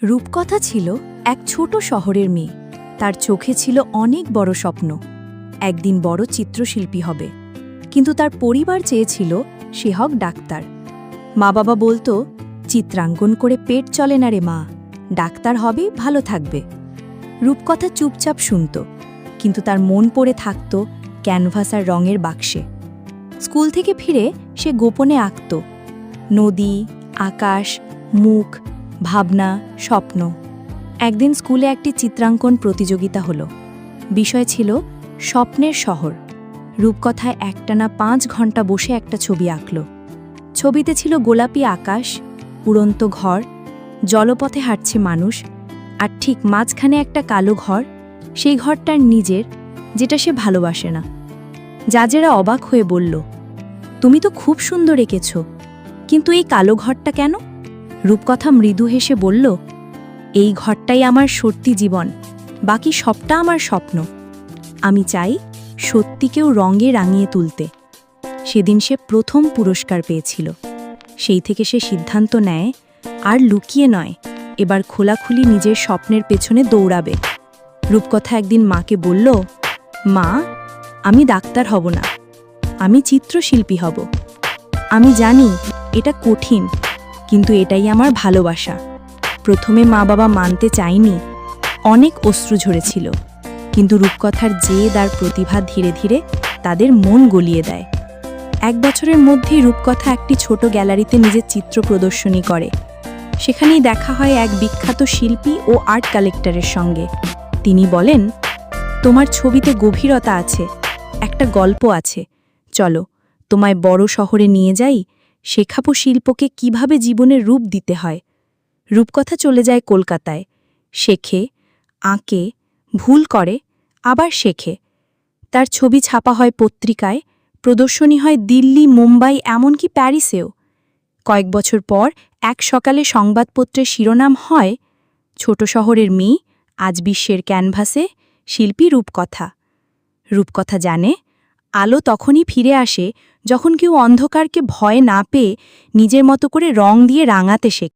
রূপকথা ছিল এক ছোট শহরের মেয়ে। তার চোখে ছিল অনেক বড় স্বপ্ন, একদিন বড় চিত্রশিল্পী হবে। কিন্তু তার পরিবার চেয়েছিল সে হোক ডাক্তার। মা বাবা বলতো, চিত্রাঙ্কন করে পেট চলে না রে মা, ডাক্তার হবে ভালো থাকবে। রূপকথা চুপচাপ শুনত, কিন্তু তার মন পড়ে থাকত ক্যানভাস আর রঙের বাক্সে। স্কুল থেকে ফিরে সে গোপনে আঁকত নদী, আকাশ, মুখ, ভাবনা, স্বপ্ন। একদিন স্কুলে একটি চিত্রাঙ্কন প্রতিযোগিতা হলো। বিষয় ছিল স্বপ্নের শহর। রূপকথায় একটানা 5 ঘন্টা বসে একটা ছবি আঁকল। ছবিতে ছিল গোলাপি আকাশ, উড়ন্ত ঘর, জলপথে হাঁটছে মানুষ, আর ঠিক মাঝখানে একটা কালো ঘর, সেই ঘরটার নিজের, যেটা সে ভালোবাসে না। জাজেরা অবাক হয়ে বলল, তুমি তো খুব সুন্দর এঁকেছ, কিন্তু এই কালো ঘরটা কেন? রূপকথা মৃদু হেসে বলল, এই ঘরটাই আমার সত্যি জীবন, বাকি সবটা আমার স্বপ্ন। আমি চাই সত্যিকেও রঙে রাঙিয়ে তুলতে। সেদিন সে প্রথম পুরস্কার পেয়েছিল। সেই থেকে সে সিদ্ধান্ত নেয়, আর লুকিয়ে নয়, এবার খোলাখুলি নিজের স্বপ্নের পেছনে দৌড়াবে। রূপকথা একদিন মাকে বলল, মা, আমি ডাক্তার হব না, আমি চিত্রশিল্পী হব। আমি জানি এটা কঠিন, কিন্তু এটাই আমার ভালোবাসা। প্রথমে মা বাবা মানতে চায়নি, অনেক অশ্রু ঝরেছিল, কিন্তু রূপকথার জেদ আর প্রতিভা ধীরে ধীরে তাদের মন গলিয়ে দেয়। 1 বছরের মধ্যেই রূপকথা একটি ছোট গ্যালারিতে নিজের চিত্র প্রদর্শনী করে। সেখানেই দেখা হয় এক বিখ্যাত শিল্পী ও আর্ট কালেক্টরের সঙ্গে। তিনি বলেন, তোমার ছবিতে গভীরতা আছে, একটা গল্প আছে, চলো তোমায় বড় শহরে নিয়ে যাই, শেখাবো শিল্পকে কিভাবে জীবনের রূপ দিতে হয়। রূপকথা চলে যায় কলকাতায়, শেখে, আঁকে, ভুল করে, আবার শেখে। তার ছবি ছাপা হয় পত্রিকায়, প্রদর্শনী হয় দিল্লি, মুম্বাই, এমনকি প্যারিসেও। কয়েক বছর পর এক সকালে সংবাদপত্রের শিরোনাম হয়, ছোট শহরের মেয়ে আজ বিশ্বের ক্যানভাসে শিল্পী রূপকথা। রূপকথা জানে, আলো তখনই ফিরে আসে যখন কেউ অন্ধকারকে ভয় না পেয়ে নিজের মতো করে রং দিয়ে রাঙাতে শেখে।